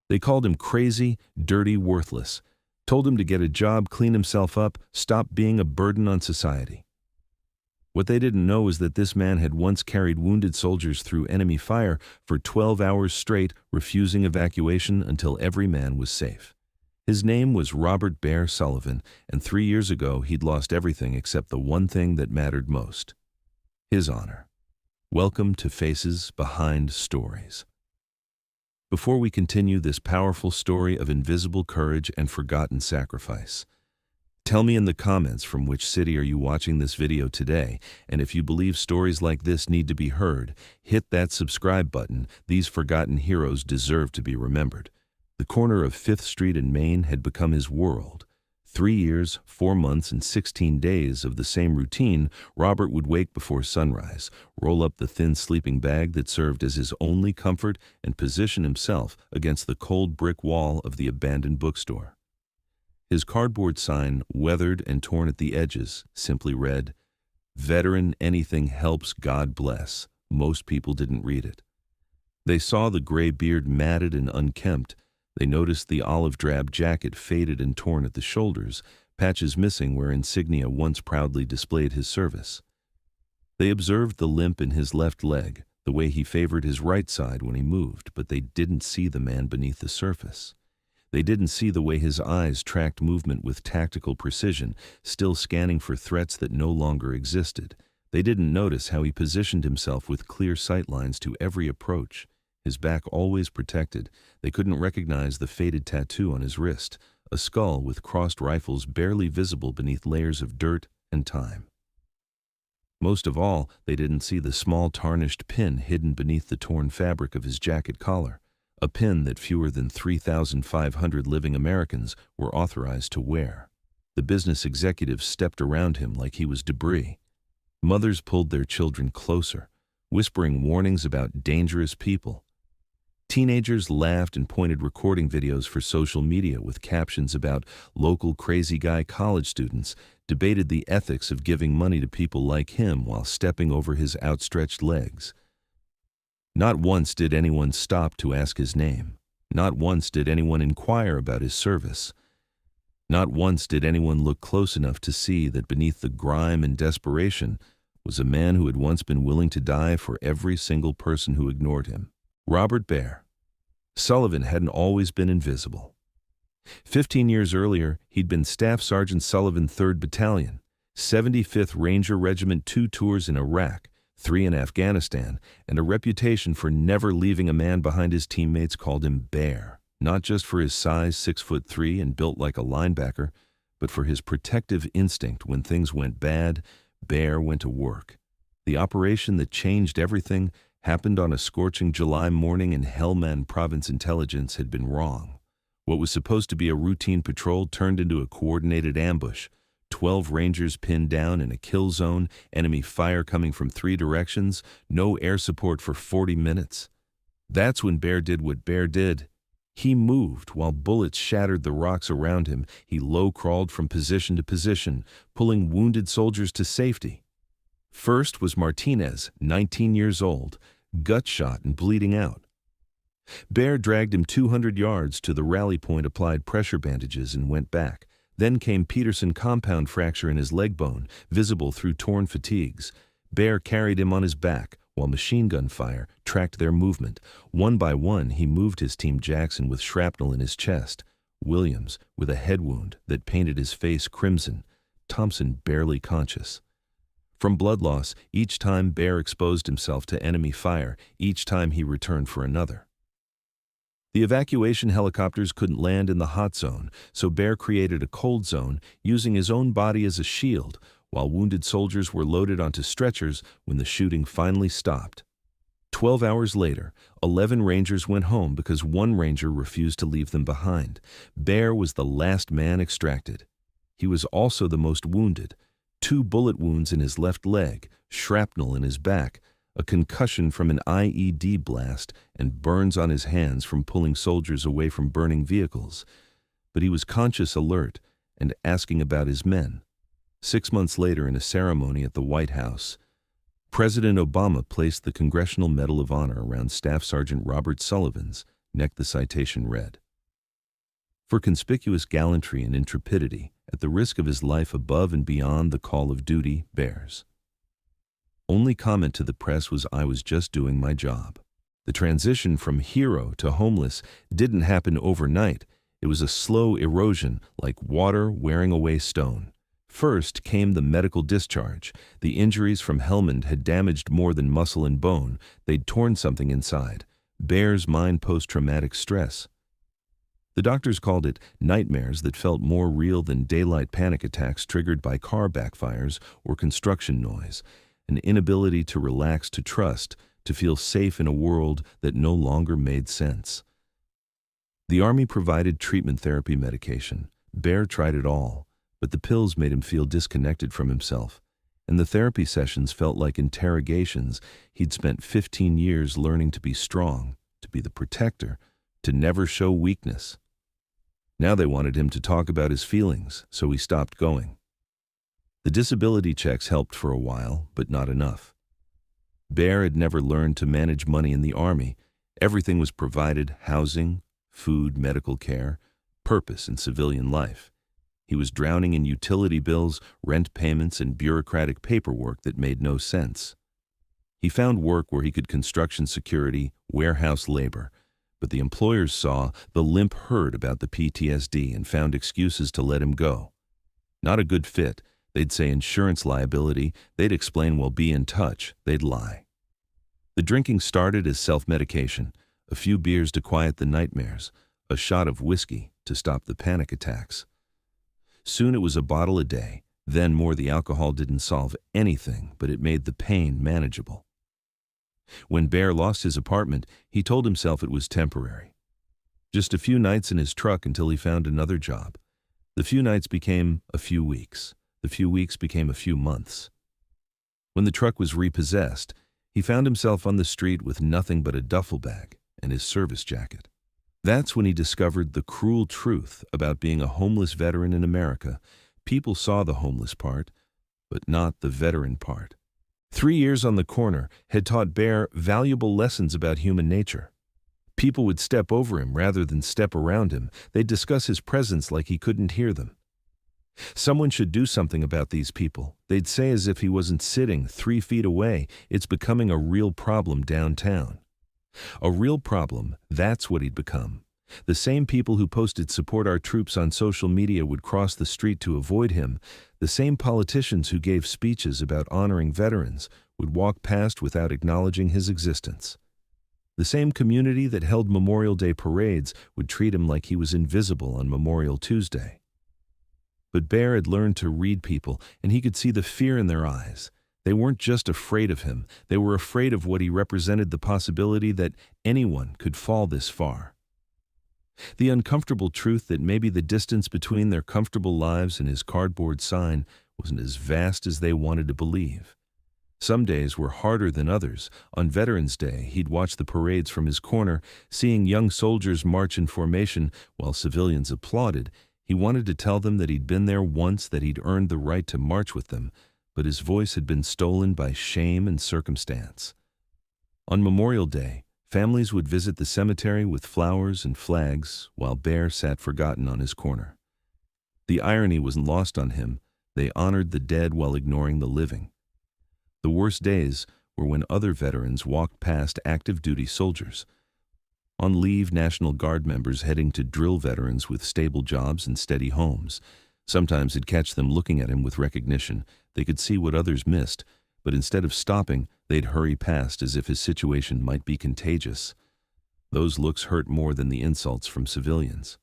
They called him crazy, dirty, worthless, told him to get a job, clean himself up, stop being a burden on society. What they didn't know is that this man had once carried wounded soldiers through enemy fire for 12 hours straight, refusing evacuation until every man was safe. His name was Robert Bear Sullivan, and 3 years ago he'd lost everything except the one thing that mattered most: his honor. Welcome to Faces Behind Stories. Before we continue this powerful story of invisible courage and forgotten sacrifice, tell me in the comments from which city are you watching this video today, and if you believe stories like this need to be heard, hit that subscribe button. These forgotten heroes deserve to be remembered. The corner of 5th Street in Maine had become his world. 3 years, 4 months, and 16 days of the same routine. Robert would wake before sunrise, roll up the thin sleeping bag that served as his only comfort, and position himself against the cold brick wall of the abandoned bookstore. His cardboard sign, weathered and torn at the edges, simply read, "Veteran, anything helps, God bless." Most people didn't read it. They saw the gray beard matted and unkempt. They noticed the olive-drab jacket faded and torn at the shoulders, patches missing where insignia once proudly displayed his service. They observed the limp in his left leg, the way he favored his right side when he moved, but they didn't see the man beneath the surface. They didn't see the way his eyes tracked movement with tactical precision, still scanning for threats that no longer existed. They didn't notice how he positioned himself with clear sightlines to every approach, his back always protected. They couldn't recognize the faded tattoo on his wrist, a skull with crossed rifles barely visible beneath layers of dirt and time. Most of all, they didn't see the small tarnished pin hidden beneath the torn fabric of his jacket collar, a pin that fewer than 3,500 living Americans were authorized to wear. The business executives stepped around him like he was debris. Mothers pulled their children closer, whispering warnings about dangerous people. Teenagers laughed and pointed recording videos for social media with captions about local crazy guy. College students debated the ethics of giving money to people like him while stepping over his outstretched legs. Not once did anyone stop to ask his name. Not once did anyone inquire about his service. Not once did anyone look close enough to see that beneath the grime and desperation was a man who had once been willing to die for every single person who ignored him. Robert Bear Sullivan hadn't always been invisible. 15 years earlier, he'd been Staff Sergeant Sullivan, 3rd Battalion, 75th Ranger Regiment, 2 tours in Iraq, 3 in Afghanistan, and a reputation for never leaving a man behind. His teammates called him Bear, not just for his size, 6'3" and built like a linebacker, but for his protective instinct. When things went bad, Bear went to work. The operation that changed everything happened on a scorching July morning in Helmand Province. Intelligence had been wrong. What was supposed to be a routine patrol turned into a coordinated ambush. 12 Rangers pinned down in a kill zone, enemy fire coming from 3 directions, no air support for 40 minutes. That's when Bear did what Bear did. He moved while bullets shattered the rocks around him. He low-crawled from position to position, pulling wounded soldiers to safety. First was Martinez, 19 years old, gut shot and bleeding out. Bear dragged him 200 yards to the rally point, applied pressure bandages, and went back. Then came Peterson, compound fracture in his leg bone, visible through torn fatigues. Bear carried him on his back, while machine gun fire tracked their movement. One by one, he moved his team: Jackson with shrapnel in his chest, Williams with a head wound that painted his face crimson, Thompson barely conscious. From blood loss, each time Bear exposed himself to enemy fire, each time he returned for another. The evacuation helicopters couldn't land in the hot zone, so Bear created a cold zone, using his own body as a shield, while wounded soldiers were loaded onto stretchers when the shooting finally stopped. 12 hours later, 11 Rangers went home because 1 Ranger refused to leave them behind. Bear was the last man extracted. He was also the most wounded. 2 bullet wounds in his left leg, shrapnel in his back, a concussion from an IED blast, and burns on his hands from pulling soldiers away from burning vehicles. But he was conscious, alert, and asking about his men. 6 months later, in a ceremony at the White House, President Obama placed the Congressional Medal of Honor around Staff Sergeant Robert Sullivan's Neck the citation read. For conspicuous gallantry and intrepidity, at the risk of his life above and beyond the call of duty, bears. Only comment to the press was, "I was just doing my job." The transition from hero to homeless didn't happen overnight. It was a slow erosion, like water wearing away stone. First came the medical discharge. The injuries from Helmand had damaged more than muscle and bone. They'd torn something inside. Bear's mind post-traumatic stress. The doctors called it nightmares that felt more real than daylight panic attacks triggered by car backfires or construction noise. An inability to relax, to trust, to feel safe in a world that no longer made sense. The Army provided treatment therapy medication. Bear tried it all, but the pills made him feel disconnected from himself, and the therapy sessions felt like interrogations. He'd spent 15 years learning to be strong, to be the protector, to never show weakness. Now they wanted him to talk about his feelings, so he stopped going. The disability checks helped for a while, but not enough. Bear had never learned to manage money in the Army. Everything was provided: housing, food, medical care, purpose in civilian life. He was drowning in utility bills, rent payments, and bureaucratic paperwork that made no sense. He found work where he could construction security, warehouse labor, but the employers saw the limp herd about the PTSD and found excuses to let him go. Not a good fit. They'd say insurance liability. They'd explain, "Well, be in touch." They'd lie. The drinking started as self-medication, a few beers to quiet the nightmares, a shot of whiskey to stop the panic attacks. Soon it was a bottle a day. Then more. The alcohol didn't solve anything, but it made the pain manageable. When Bear lost his apartment, he told himself it was temporary. Just a few nights in his truck until he found another job. The few nights became a few weeks. The few weeks became a few months. When the truck was repossessed, he found himself on the street with nothing but a duffel bag and his service jacket. That's when he discovered the cruel truth about being a homeless veteran in America. People saw the homeless part, but not the veteran part. 3 years on the corner had taught Bear valuable lessons about human nature. People would step over him rather than step around him. They'd discuss his presence like he couldn't hear them. Someone should do something about these people. They'd say as if he wasn't sitting 3 feet away. It's becoming a real problem downtown. A real problem, that's what he'd become. The same people who posted "support our troops" on social media would cross the street to avoid him. The same politicians who gave speeches about honoring veterans would walk past without acknowledging his existence. The same community that held Memorial Day parades would treat him like he was invisible on Memorial Tuesday. But Bear had learned to read people, and he could see the fear in their eyes. They weren't just afraid of him. They were afraid of what he represented, the possibility that anyone could fall this far. The uncomfortable truth that maybe the distance between their comfortable lives and his cardboard sign wasn't as vast as they wanted to believe. Some days were harder than others. On Veterans Day, he'd watch the parades from his corner, seeing young soldiers march in formation while civilians applauded. He wanted to tell them that he'd been there once, that he'd earned the right to march with them, but his voice had been stolen by shame and circumstance. On Memorial Day, families would visit the cemetery with flowers and flags, while Bear sat forgotten on his corner. The irony wasn't lost on him. They honored the dead while ignoring the living. The worst days were when other veterans walked past active duty soldiers. On leave, National Guard members heading to drill veterans with stable jobs and steady homes. Sometimes it'd catch them looking at him with recognition. They could see what others missed, but instead of stopping, they'd hurry past as if his situation might be contagious. Those looks hurt more than the insults from civilians.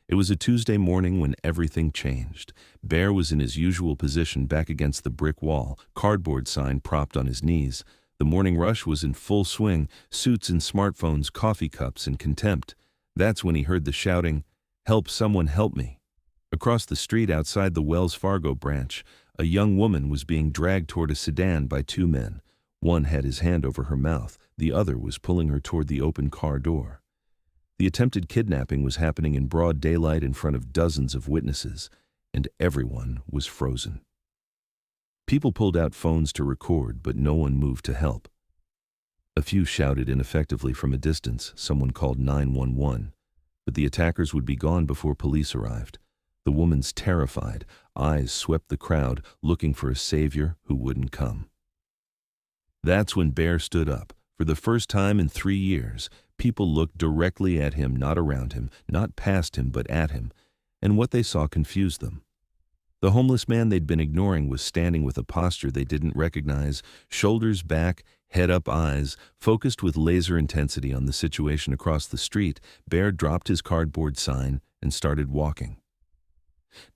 It was a Tuesday morning when everything changed. Bear was in his usual position back against the brick wall, cardboard sign propped on his knees. The morning rush was in full swing, suits and smartphones, coffee cups and contempt. That's when he heard the shouting, "Help, someone help me." Across the street outside the Wells Fargo branch, a young woman was being dragged toward a sedan by 2 men. One had his hand over her mouth, the other was pulling her toward the open car door. The attempted kidnapping was happening in broad daylight in front of dozens of witnesses, and everyone was frozen. People pulled out phones to record, but no one moved to help. A few shouted ineffectively from a distance. Someone called 911, but the attackers would be gone before police arrived. The woman's terrified eyes swept the crowd, looking for a savior who wouldn't come. That's when Bear stood up. For the first time in 3 years, people looked directly at him, not around him, not past him, but at him, and what they saw confused them. The homeless man they'd been ignoring was standing with a posture they didn't recognize, shoulders back, head up, eyes focused with laser intensity on the situation across the street. Bear dropped his cardboard sign and started walking.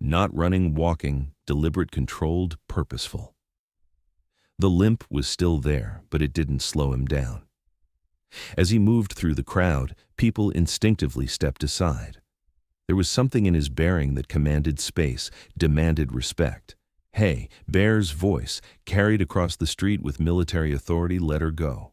Not running, walking, deliberate, controlled, purposeful. The limp was still there, but it didn't slow him down. As he moved through the crowd, people instinctively stepped aside. There was something in his bearing that commanded space, demanded respect. "Hey," Bear's voice, carried across the street with military authority, "let her go."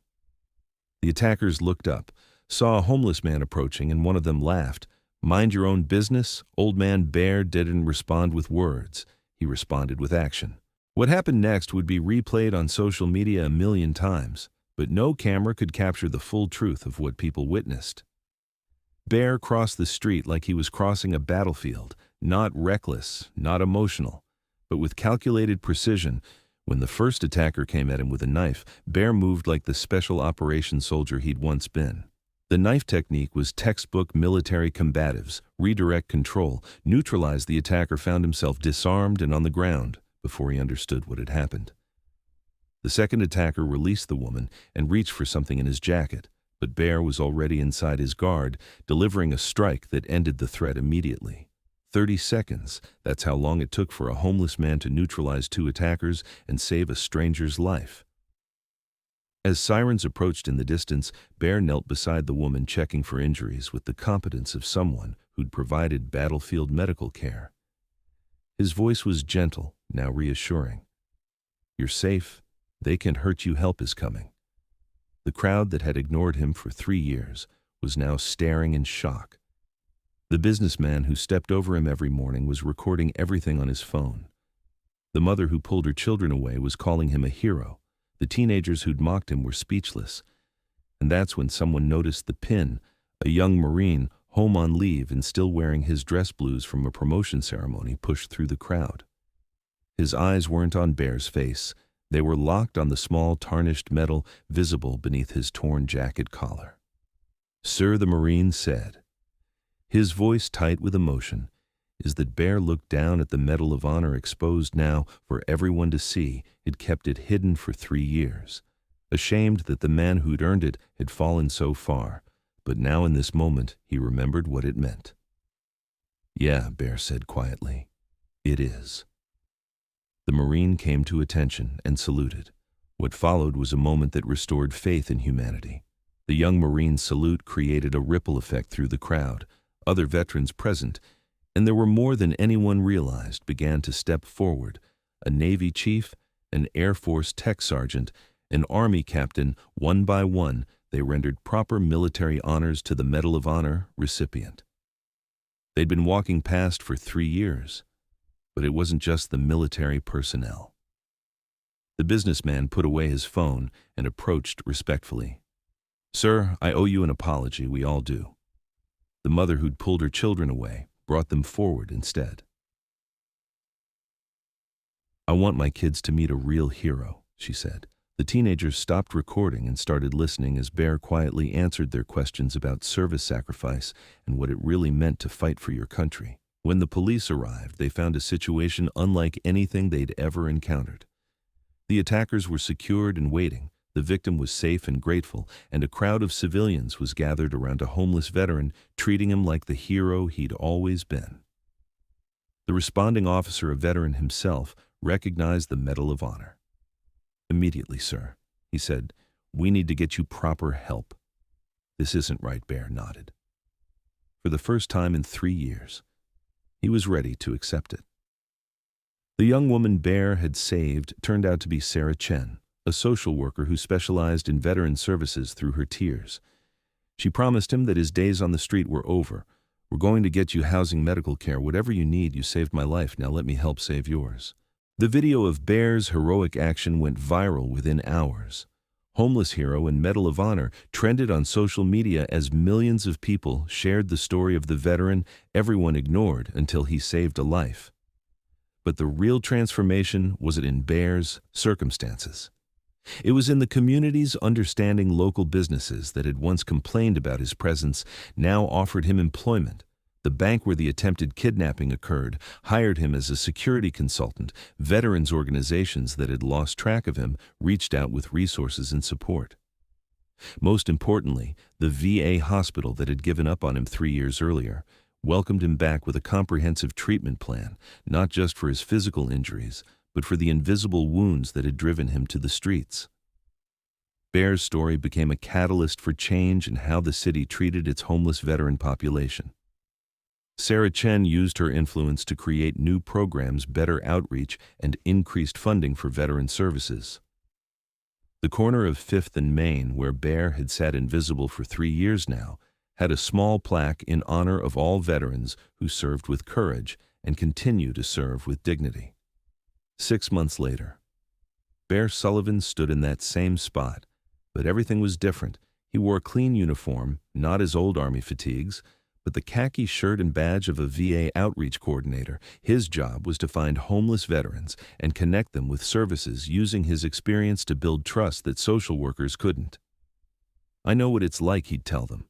The attackers looked up, saw a homeless man approaching, and one of them laughed. "Mind your own business?" Old man Bear didn't respond with words. He responded with action. What happened next would be replayed on social media 1,000,000 times, but no camera could capture the full truth of what people witnessed. Bear crossed the street like he was crossing a battlefield, not reckless, not emotional, but with calculated precision. When the first attacker came at him with a knife, Bear moved like the special operations soldier he'd once been. The knife technique was textbook military combatives, redirect control, neutralize. The attacker found himself disarmed and on the ground before he understood what had happened. The second attacker released the woman and reached for something in his jacket, but Bear was already inside his guard, delivering a strike that ended the threat immediately. 30 seconds, that's how long it took for a homeless man to neutralize 2 attackers and save a stranger's life. As sirens approached in the distance, Bear knelt beside the woman, checking for injuries with the competence of someone who'd provided battlefield medical care. His voice was gentle, now reassuring. "You're safe. They can't hurt you. Help is coming." The crowd that had ignored him for 3 years was now staring in shock. The businessman who stepped over him every morning was recording everything on his phone. The mother who pulled her children away was calling him a hero. The teenagers who'd mocked him were speechless. And that's when someone noticed the pin, a young Marine, home on leave and still wearing his dress blues from a promotion ceremony, pushed through the crowd. His eyes weren't on Bear's face. They were locked on the small tarnished metal visible beneath his torn jacket collar. "Sir," the Marine said, his voice tight with emotion, is that Bear looked down at the Medal of Honor, exposed now for everyone to see. He'd kept it hidden for 3 years, ashamed that the man who'd earned it had fallen so far, but now in this moment he remembered what it meant. "Yeah," Bear said quietly, "it is." The Marine came to attention and saluted. What followed was a moment that restored faith in humanity. The young Marine's salute created a ripple effect through the crowd. Other veterans present, and there were more than anyone realized, began to step forward. A Navy chief, an Air Force tech sergeant, an Army captain. One by one, they rendered proper military honors to the Medal of Honor recipient. They'd been walking past for 3 years, but it wasn't just the military personnel. The businessman put away his phone and approached respectfully. "Sir, I owe you an apology. We all do." The mother who'd pulled her children away brought them forward instead. "I want my kids to meet a real hero," she said. The teenagers stopped recording and started listening as Bear quietly answered their questions about service sacrifice and what it really meant to fight for your country. When the police arrived, they found a situation unlike anything they'd ever encountered. The attackers were secured and waiting. The victim was safe and grateful, and a crowd of civilians was gathered around a homeless veteran, treating him like the hero he'd always been. The responding officer, a veteran himself, recognized the Medal of Honor. "Immediately, sir," he said. "We need to get you proper help." "This isn't right," Bear nodded. For the first time in 3 years, he was ready to accept it. The young woman Bear had saved turned out to be Sarah Chen, a social worker who specialized in veteran services. Through her tears, she promised him that his days on the street were over. "We're going to get you housing, medical care, whatever you need. You saved my life, now let me help save yours." The video of Bear's heroic action went viral within hours. Homeless Hero and Medal of Honor trended on social media as millions of people shared the story of the veteran everyone ignored until he saved a life. But the real transformation wasn't in Bear's circumstances. It was in the community's understanding. Local businesses that had once complained about his presence now offered him employment. The bank where the attempted kidnapping occurred hired him as a security consultant. Veterans organizations that had lost track of him reached out with resources and support. Most importantly, the VA hospital that had given up on him 3 years earlier welcomed him back with a comprehensive treatment plan, not just for his physical injuries, but for the invisible wounds that had driven him to the streets. Bear's story became a catalyst for change in how the city treated its homeless veteran population. Sarah Chen used her influence to create new programs, better outreach, and increased funding for veteran services. The corner of 5th and Main, where Bear had sat invisible for 3 years now, had a small plaque in honor of all veterans who served with courage and continue to serve with dignity. 6 months later, Bear Sullivan stood in that same spot, but everything was different. He wore a clean uniform, not his old Army fatigues, but the khaki shirt and badge of a VA outreach coordinator. His job was to find homeless veterans and connect them with services, using his experience to build trust that social workers couldn't. "I know what it's like," he'd tell them.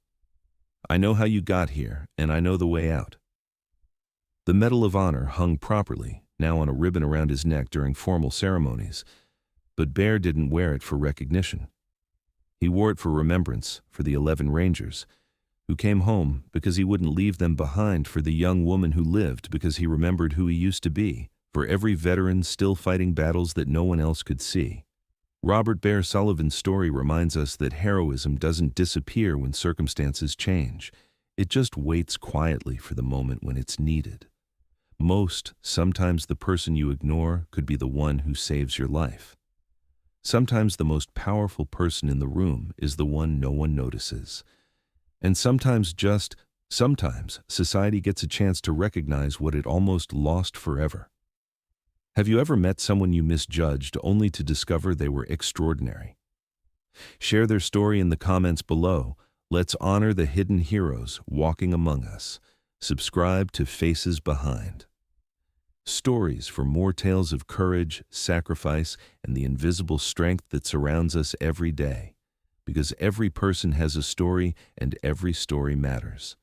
"I know how you got here, and I know the way out." The Medal of Honor hung properly, now on a ribbon around his neck during formal ceremonies, but Bear didn't wear it for recognition. He wore it for remembrance, for the 11 Rangers who came home because he wouldn't leave them behind, for the young woman who lived because he remembered who he used to be, for every veteran still fighting battles that no one else could see. Robert Bear Sullivan's story reminds us that heroism doesn't disappear when circumstances change. It just waits quietly for the moment when it's needed. Sometimes the person you ignore could be the one who saves your life. Sometimes the most powerful person in the room is the one no one notices. And sometimes society gets a chance to recognize what it almost lost forever. Have you ever met someone you misjudged only to discover they were extraordinary? Share their story in the comments below. Let's honor the hidden heroes walking among us. Subscribe to Faces Behind Stories for more tales of courage, sacrifice, and the invisible strength that surrounds us every day. Because every person has a story, and every story matters.